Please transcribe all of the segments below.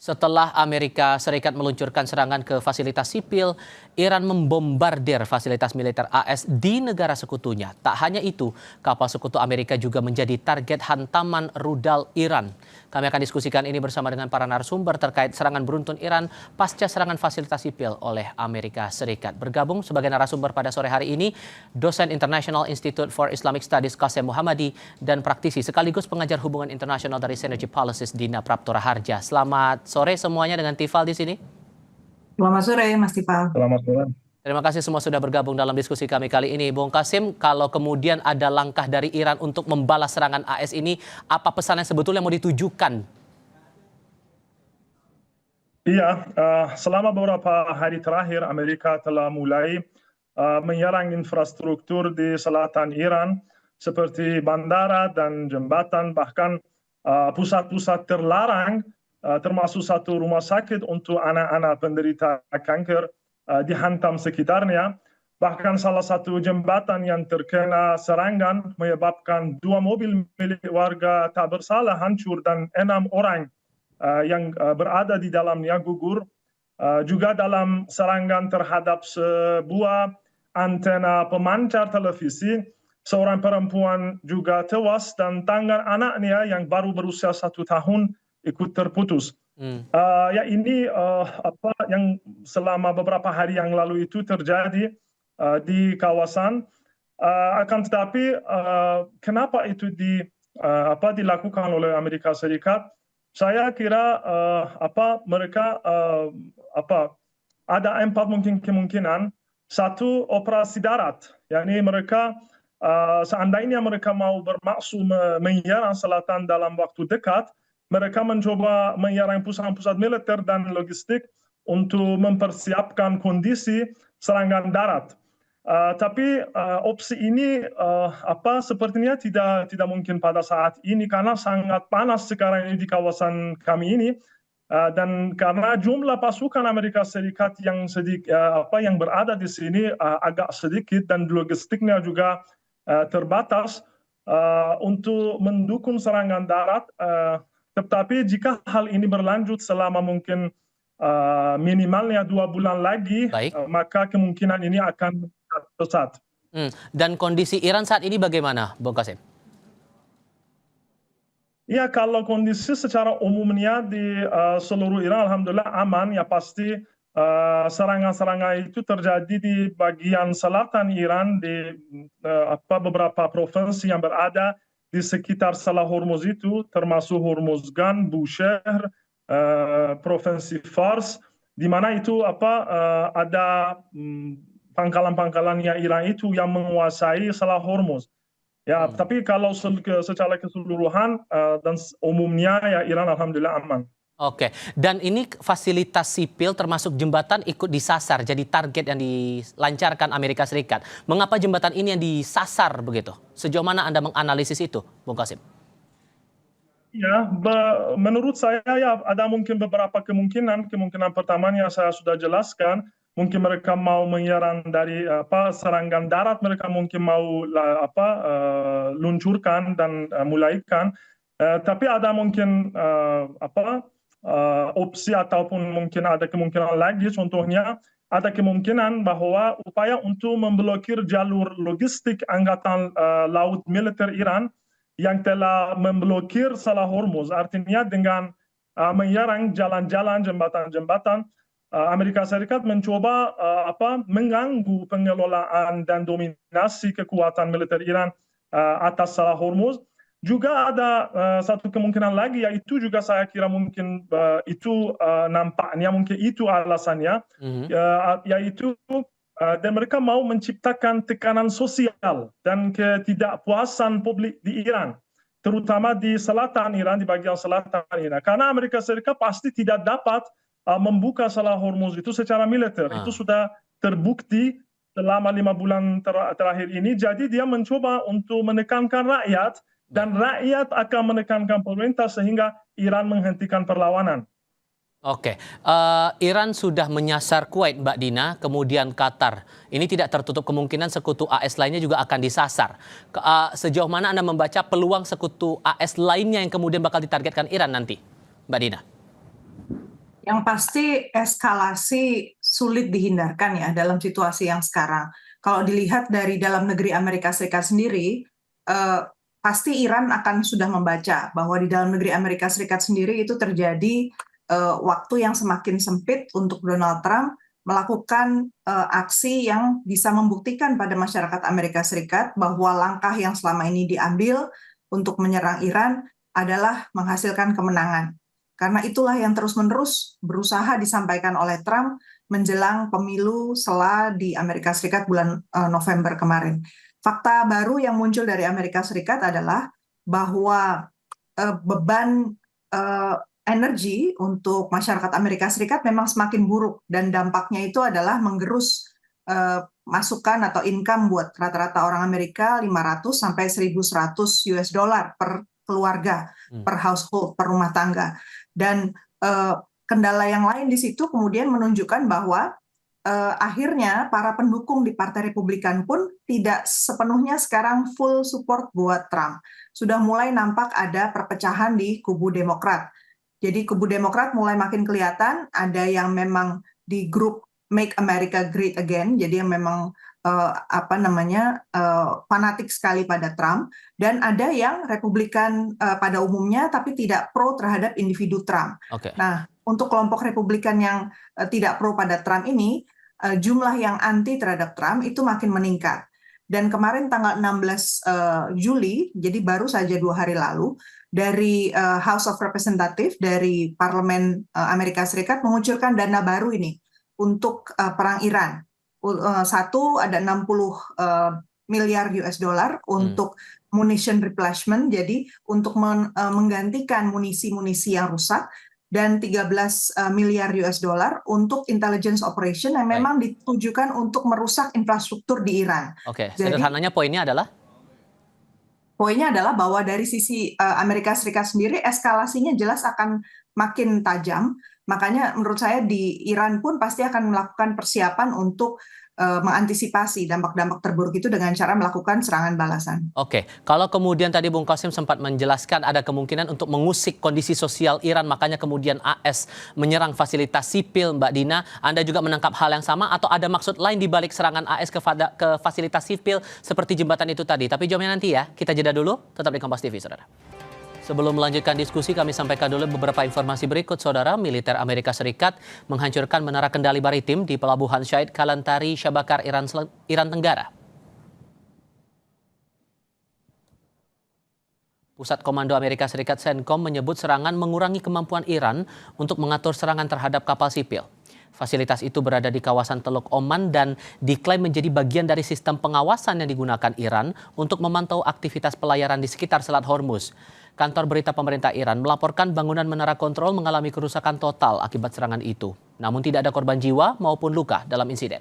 Setelah Amerika Serikat meluncurkan serangan ke fasilitas sipil, Iran membombardir fasilitas militer AS di negara sekutunya. Tak hanya itu, kapal sekutu Amerika juga menjadi target hantaman rudal Iran. Kami akan diskusikan ini bersama dengan para narasumber terkait serangan beruntun Iran pasca serangan fasilitas sipil oleh Amerika Serikat. Bergabung sebagai narasumber pada sore hari ini, dosen International Institute for Islamic Studies Qasem Muhammadi dan praktisi sekaligus pengajar hubungan internasional dari Synergy Policies Dina Praptora Harja. Selamat sore semuanya dengan Tifal di sini. Selamat sore, Mas Tifal. Selamat sore. Terima kasih semua sudah bergabung dalam diskusi kami kali ini. Bung Qasem, kalau kemudian ada langkah dari Iran untuk membalas serangan AS ini, apa pesan yang sebetulnya mau ditujukan? Iya, selama beberapa hari terakhir Amerika telah mulai menyerang infrastruktur di selatan Iran seperti bandara dan jembatan, bahkan pusat-pusat terlarang termasuk satu rumah sakit untuk anak-anak penderita kanker dihantam sekitarnya. Bahkan salah satu jembatan yang terkena serangan menyebabkan 2 mobil milik warga tak bersalah hancur dan 6 orang yang berada di dalamnya gugur. Juga dalam serangan terhadap sebuah antena pemancar televisi, seorang perempuan juga tewas dan tangan anaknya yang baru berusia 1 tahun ikut terputus. Ya ini apa yang selama beberapa hari yang lalu itu terjadi di kawasan. Akan tetapi kenapa itu dilakukan oleh Amerika Serikat? Saya kira mereka ada 4 mungkin kemungkinan. Satu, operasi darat, yakni mereka seandainya mereka mau bermaksud menyerang selatan dalam waktu dekat, mereka mencoba menyerang pusat-pusat militer dan logistik untuk mempersiapkan kondisi serangan darat. Tapi opsi ini sepertinya tidak mungkin pada saat ini karena sangat panas sekarang ini di kawasan kami ini, dan karena jumlah pasukan Amerika Serikat yang berada di sini agak sedikit dan logistiknya juga terbatas untuk mendukung serangan darat. Tetapi jika hal ini berlanjut selama mungkin minimalnya 2 bulan lagi, maka kemungkinan ini akan pesat. Dan kondisi Iran saat ini bagaimana, Bung Qasem? Ya, kalau kondisi secara umumnya di seluruh Iran alhamdulillah aman. Ya pasti serangan-serangan itu terjadi di bagian selatan Iran, di beberapa provinsi yang berada di sekitar Selat Hormuz itu, termasuk Hormozgan, Bushehr, provinsi Fars, di mana itu ada pangkalan-pangkalannya Iran itu yang menguasai Selat Hormuz. Ya, tapi kalau secara keseluruhan dan umumnya ya Iran alhamdulillah aman. Oke, dan ini fasilitas sipil termasuk jembatan ikut disasar jadi target yang dilancarkan Amerika Serikat. Mengapa jembatan ini yang disasar begitu? Sejauh mana Anda menganalisis itu, Bung Qasem? Ya, menurut saya ya ada mungkin beberapa kemungkinan. Kemungkinan pertamanya saya sudah jelaskan. Mungkin mereka mau menyerang dari serangan darat, mereka mungkin mau luncurkan dan mulaikan. Tapi ada mungkin opsi ataupun mungkin ada kemungkinan lagi, contohnya ada kemungkinan bahwa upaya untuk memblokir jalur logistik angkatan laut militer Iran yang telah memblokir Selat Hormuz, artinya dengan menyerang jalan-jalan, jembatan-jembatan, Amerika Serikat mencoba mengganggu pengelolaan dan dominasi kekuatan militer Iran atas Selat Hormuz. Juga ada satu kemungkinan lagi, yaitu juga saya kira mungkin itu nampaknya mungkin itu alasannya, yaitu dan mereka mau menciptakan tekanan sosial dan ketidakpuasan publik di Iran, terutama di selatan Iran, di bagian selatan Iran. Karena Amerika Serikat pasti tidak dapat membuka Selat Hormuz itu secara militer. Itu sudah terbukti selama 5 bulan terakhir ini. Jadi dia mencoba untuk menekankan rakyat, dan rakyat akan menekankan pemerintah sehingga Iran menghentikan perlawanan. Oke, Iran sudah menyasar Kuwait, Mbak Dina, kemudian Qatar. Ini tidak tertutup kemungkinan sekutu AS lainnya juga akan disasar. Sejauh mana Anda membaca peluang sekutu AS lainnya yang kemudian bakal ditargetkan Iran nanti, Mbak Dina? Yang pasti eskalasi sulit dihindarkan ya dalam situasi yang sekarang. Kalau dilihat dari dalam negeri Amerika Serikat sendiri, pasti Iran akan sudah membaca bahwa di dalam negeri Amerika Serikat sendiri itu terjadi waktu yang semakin sempit untuk Donald Trump melakukan aksi yang bisa membuktikan pada masyarakat Amerika Serikat bahwa langkah yang selama ini diambil untuk menyerang Iran adalah menghasilkan kemenangan. Karena itulah yang terus-menerus berusaha disampaikan oleh Trump menjelang pemilu sela di Amerika Serikat bulan November kemarin. Fakta baru yang muncul dari Amerika Serikat adalah bahwa beban energi untuk masyarakat Amerika Serikat memang semakin buruk dan dampaknya itu adalah menggerus masukan atau income buat rata-rata orang Amerika 500 sampai 1.100 US dollar per keluarga, per household, per rumah tangga. Dan kendala yang lain di situ kemudian menunjukkan bahwa akhirnya para pendukung di Partai Republikan pun tidak sepenuhnya sekarang full support buat Trump. Sudah mulai nampak ada perpecahan di kubu Demokrat. Jadi kubu Demokrat mulai makin kelihatan, ada yang memang di grup Make America Great Again, jadi yang memang fanatik sekali pada Trump, dan ada yang Republikan pada umumnya tapi tidak pro terhadap individu Trump. Okay. Nah, untuk kelompok Republikan yang tidak pro pada Trump ini, jumlah yang anti terhadap Trump itu makin meningkat. Dan kemarin tanggal 16 Juli, jadi baru saja 2 hari lalu, dari House of Representatives, dari Parlemen Amerika Serikat mengucurkan dana baru ini untuk perang Iran. Satu ada 60 miliar US dollar untuk munition replenishment, jadi untuk menggantikan munisi-munisi yang rusak, dan 13 miliar US dollar untuk intelligence operation yang memang ditujukan untuk merusak infrastruktur di Iran. Oke, sederhananya poinnya adalah? Poinnya adalah bahwa dari sisi Amerika Serikat sendiri eskalasinya jelas akan makin tajam. Makanya menurut saya di Iran pun pasti akan melakukan persiapan untuk mengantisipasi dampak-dampak terburuk itu dengan cara melakukan serangan balasan. Oke, kalau kemudian tadi Bung Qasim sempat menjelaskan ada kemungkinan untuk mengusik kondisi sosial Iran, makanya kemudian AS menyerang fasilitas sipil, Mbak Dina, Anda juga menangkap hal yang sama atau ada maksud lain di balik serangan AS ke fasilitas sipil seperti jembatan itu tadi? Tapi jawabnya nanti ya, kita jeda dulu, tetap di Kompas TV, Saudara. Sebelum melanjutkan diskusi, kami sampaikan dulu beberapa informasi berikut, Saudara. Militer Amerika Serikat menghancurkan menara kendali maritim di Pelabuhan Syahid Kalantari, Syabakar, Iran Tenggara. Pusat Komando Amerika Serikat CENTCOM menyebut serangan mengurangi kemampuan Iran untuk mengatur serangan terhadap kapal sipil. Fasilitas itu berada di kawasan Teluk Oman dan diklaim menjadi bagian dari sistem pengawasan yang digunakan Iran untuk memantau aktivitas pelayaran di sekitar Selat Hormuz. Kantor berita pemerintah Iran melaporkan bangunan menara kontrol mengalami kerusakan total akibat serangan itu. Namun tidak ada korban jiwa maupun luka dalam insiden.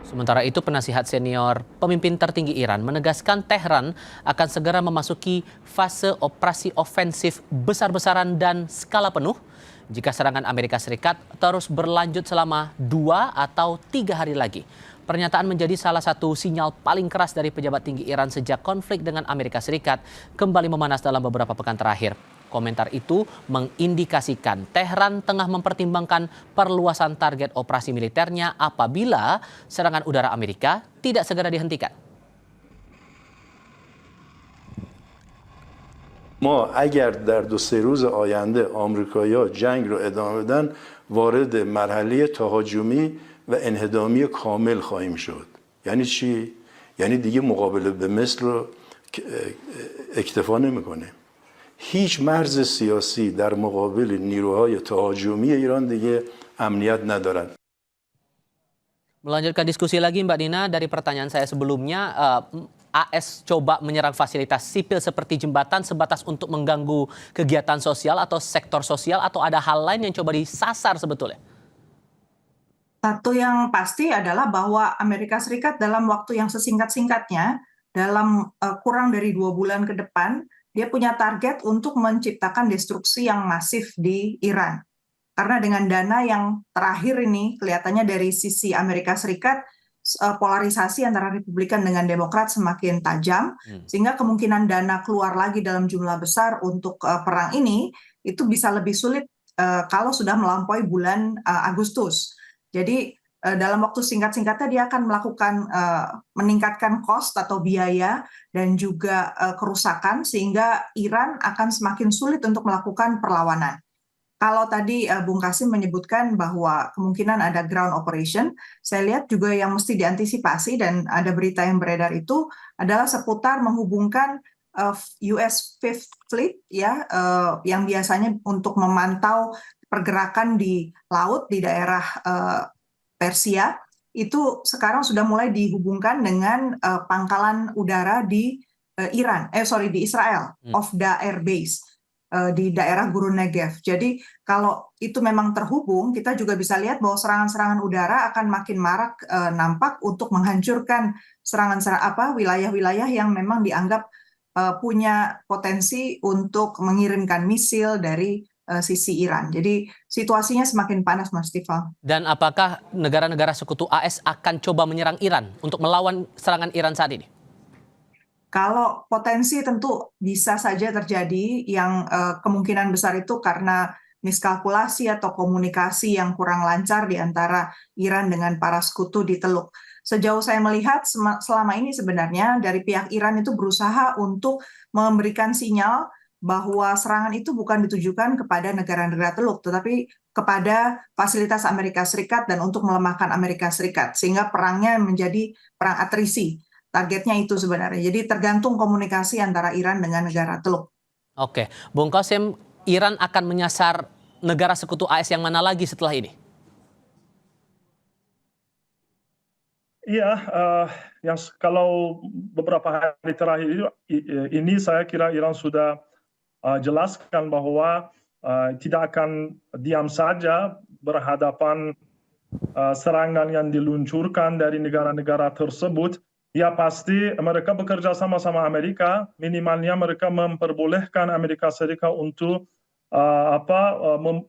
Sementara itu, penasihat senior pemimpin tertinggi Iran menegaskan Tehran akan segera memasuki fase operasi ofensif besar-besaran dan skala penuh jika serangan Amerika Serikat terus berlanjut selama 2 atau 3 hari lagi. Pernyataan menjadi salah satu sinyal paling keras dari pejabat tinggi Iran sejak konflik dengan Amerika Serikat kembali memanas dalam beberapa pekan terakhir. Komentar itu mengindikasikan Tehran tengah mempertimbangkan perluasan target operasi militernya apabila serangan udara Amerika tidak segera dihentikan. ما اگر در 2-3 روز آینده آمریکایی‌ها جنگ رو ادامه بدن وارد مرحله تهاجمی و انهدامی کامل خواهیم شد. یعنی چی؟ یعنی دیگه مقابله به مثل رو اکتفا نمی‌کنه. هیچ مرز سیاسی در مقابل نیروهای تهاجمی ایران دیگه امنیت ندارد. Melanjutkan diskusi lagi Mbak Dina, dari pertanyaan saya sebelumnya, AS coba menyerang fasilitas sipil seperti jembatan sebatas untuk mengganggu kegiatan sosial atau sektor sosial, atau ada hal lain yang coba disasar sebetulnya? Satu yang pasti adalah bahwa Amerika Serikat dalam waktu yang sesingkat-singkatnya, dalam kurang dari 2 bulan ke depan, dia punya target untuk menciptakan destruksi yang masif di Iran. Karena dengan dana yang terakhir ini, kelihatannya dari sisi Amerika Serikat polarisasi antara Republikan dengan Demokrat semakin tajam, sehingga kemungkinan dana keluar lagi dalam jumlah besar untuk perang ini itu bisa lebih sulit kalau sudah melampaui bulan Agustus. Jadi dalam waktu singkat-singkatnya dia akan melakukan meningkatkan cost atau biaya dan juga kerusakan, sehingga Iran akan semakin sulit untuk melakukan perlawanan. Kalau tadi Bung Kasim menyebutkan bahwa kemungkinan ada ground operation, saya lihat juga yang mesti diantisipasi dan ada berita yang beredar itu adalah seputar menghubungkan US Fifth Fleet ya, yang biasanya untuk memantau pergerakan di laut di daerah Persia, itu sekarang sudah mulai dihubungkan dengan pangkalan udara di di Israel, Ofda Air Base di daerah Gurun Negev. Jadi kalau itu memang terhubung, kita juga bisa lihat bahwa serangan-serangan udara akan makin marak nampak untuk menghancurkan wilayah-wilayah yang memang dianggap punya potensi untuk mengirimkan misil dari sisi Iran. Jadi situasinya semakin panas, Mas Tifal. Dan apakah negara-negara sekutu AS akan coba menyerang Iran untuk melawan serangan Iran saat ini? Kalau potensi tentu bisa saja terjadi, yang kemungkinan besar itu karena miskalkulasi atau komunikasi yang kurang lancar di antara Iran dengan para sekutu di Teluk. Sejauh saya melihat selama ini sebenarnya dari pihak Iran itu berusaha untuk memberikan sinyal bahwa serangan itu bukan ditujukan kepada negara-negara Teluk, tetapi kepada fasilitas Amerika Serikat dan untuk melemahkan Amerika Serikat, sehingga perangnya menjadi perang atrisi. Targetnya itu sebenarnya. Jadi tergantung komunikasi antara Iran dengan negara Teluk. Oke, Bung Qasim, Iran akan menyasar negara sekutu AS yang mana lagi setelah ini? Iya, kalau beberapa hari terakhir ini saya kira Iran sudah jelaskan bahwa tidak akan diam saja berhadapan serangan yang diluncurkan dari negara-negara tersebut. Ya pasti mereka bekerja sama-sama Amerika, minimalnya mereka memperbolehkan Amerika Serikat untuk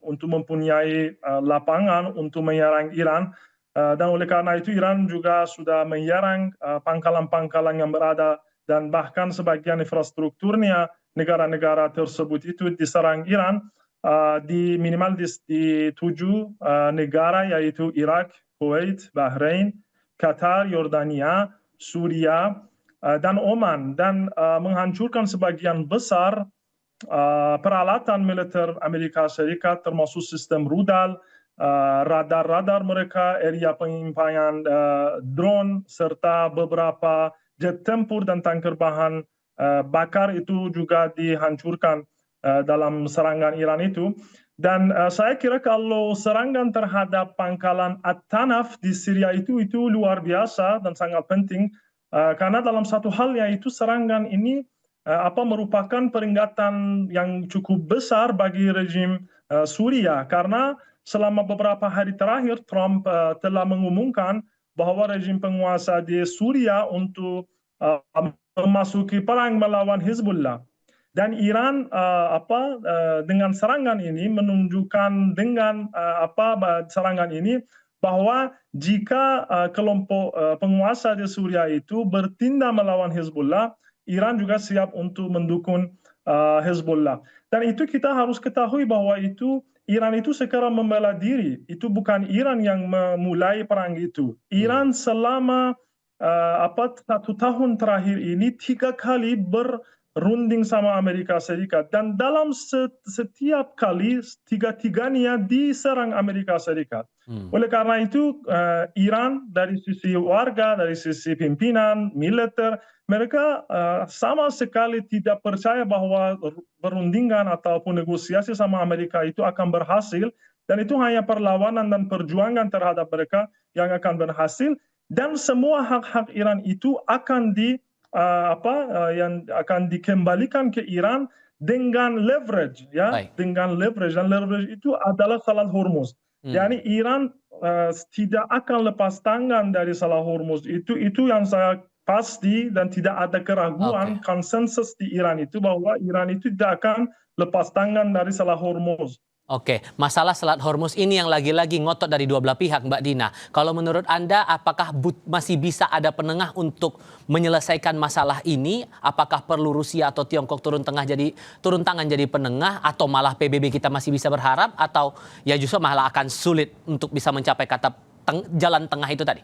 untuk mempunyai lapangan untuk menyerang Iran. Dan oleh karena itu Iran juga sudah menyerang pangkalan-pangkalan yang berada, dan bahkan sebagian infrastrukturnya negara-negara tersebut itu diserang Iran minimal di 7 negara, yaitu Irak, Kuwait, Bahrain, Qatar, Yordania, Suria, dan Oman, dan menghancurkan sebagian besar peralatan militer Amerika Serikat, termasuk sistem rudal, radar-radar mereka, area penyimpanan drone, serta beberapa jet tempur dan tanker bahan bakar itu juga dihancurkan dalam serangan Iran itu. Dan saya kira kalau serangan terhadap pangkalan At-Tanaf di Syria itu luar biasa dan sangat penting, karena dalam satu hal yaitu serangan ini merupakan peringatan yang cukup besar bagi rejim Suria, karena selama beberapa hari terakhir Trump telah mengumumkan bahwa rejim penguasa di Suria untuk memasuki perang melawan Hizbullah. Dan Iran dengan serangan ini menunjukkan dengan serangan ini bahwa jika kelompok penguasa di Suria itu bertindak melawan Hizbullah, Iran juga siap untuk mendukung Hizbullah. Dan itu kita harus ketahui bahwa Iran itu sekarang membela diri. Itu bukan Iran yang memulai perang itu. Iran selama 1 tahun terakhir ini 3 kali berunding sama Amerika Serikat, dan dalam setiap kali tiga-tiganya diserang Amerika Serikat. Oleh karena itu Iran dari sisi warga, dari sisi pimpinan militer, mereka sama sekali tidak percaya bahwa perundingan ataupun negosiasi sama Amerika itu akan berhasil, dan itu hanya perlawanan dan perjuangan terhadap mereka yang akan berhasil, dan semua hak-hak Iran itu akan akan dikembalikan ke Iran dengan leverage, ya. Baik. Dengan leverage, dan leverage itu adalah Salat Hormuz. Jadi Iran tidak akan lepas tangan dari Salat Hormuz. Itu yang saya pasti, dan tidak ada keraguan. Konsensus di Iran itu bahwa Iran itu tidak akan lepas tangan dari Salat Hormuz. Oke, masalah Selat Hormuz ini yang lagi-lagi ngotot dari dua belah pihak, Mbak Dina. Kalau menurut Anda, apakah masih bisa ada penengah untuk menyelesaikan masalah ini? Apakah perlu Rusia atau Tiongkok turun tangan jadi penengah, atau malah PBB kita masih bisa berharap, atau ya justru malah akan sulit untuk bisa mencapai kata jalan tengah itu tadi?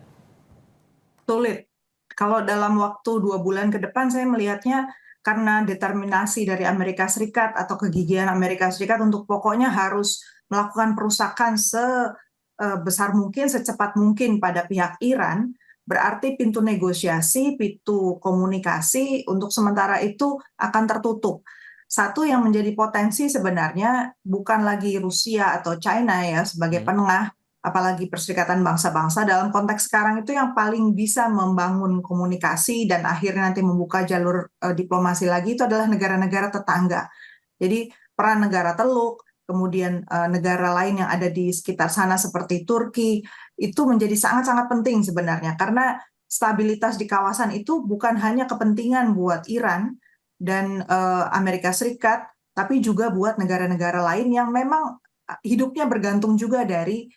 Sulit. Kalau dalam waktu 2 bulan ke depan, saya melihatnya karena determinasi dari Amerika Serikat atau kegigihan Amerika Serikat untuk pokoknya harus melakukan perusakan sebesar mungkin, secepat mungkin pada pihak Iran, berarti pintu negosiasi, pintu komunikasi untuk sementara itu akan tertutup. Satu yang menjadi potensi sebenarnya bukan lagi Rusia atau China ya sebagai penengah, apalagi Perserikatan Bangsa-Bangsa dalam konteks sekarang itu yang paling bisa membangun komunikasi dan akhirnya nanti membuka jalur diplomasi lagi itu adalah negara-negara tetangga. Jadi peran negara Teluk, kemudian negara lain yang ada di sekitar sana seperti Turki, itu menjadi sangat-sangat penting sebenarnya karena stabilitas di kawasan itu bukan hanya kepentingan buat Iran dan Amerika Serikat, tapi juga buat negara-negara lain yang memang hidupnya bergantung juga dari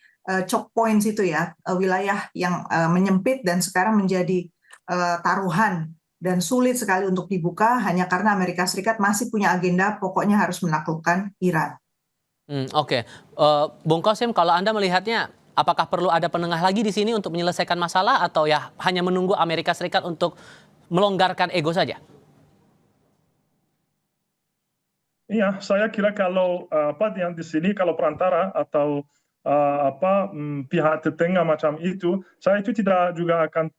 choke points itu ya, wilayah yang menyempit dan sekarang menjadi taruhan dan sulit sekali untuk dibuka hanya karena Amerika Serikat masih punya agenda pokoknya harus menaklukkan Iran. Oke. Bung Qasim, kalau Anda melihatnya, apakah perlu ada penengah lagi di sini untuk menyelesaikan masalah, atau ya hanya menunggu Amerika Serikat untuk melonggarkan ego saja? Iya, saya kira kalau yang di sini kalau perantara atau pihak tetangga macam itu, saya itu tidak akan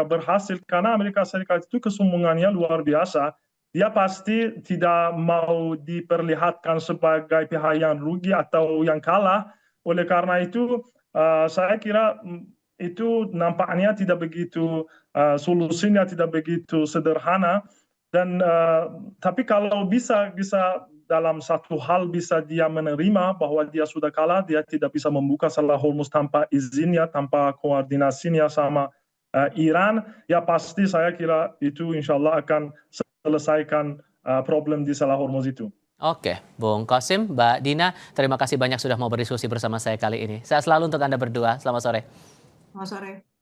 berhasil karena Amerika Serikat itu kesombongannya luar biasa. Dia pasti tidak mau diperlihatkan sebagai pihak yang rugi atau yang kalah. Oleh karena itu, saya kira itu nampaknya tidak begitu, solusinya tidak begitu sederhana. Dan tapi kalau bisa dalam satu hal bisa dia menerima bahwa dia sudah kalah, dia tidak bisa membuka Selat Hormuz tanpa izinnya, tanpa koordinasinya sama Iran, ya pasti saya kira itu insya Allah akan selesaikan problem di Selat Hormuz itu. Oke, Bung Qasim, Mbak Dina, terima kasih banyak sudah mau berdiskusi bersama saya kali ini. Sehat selalu untuk Anda berdua. Selamat sore. Selamat sore.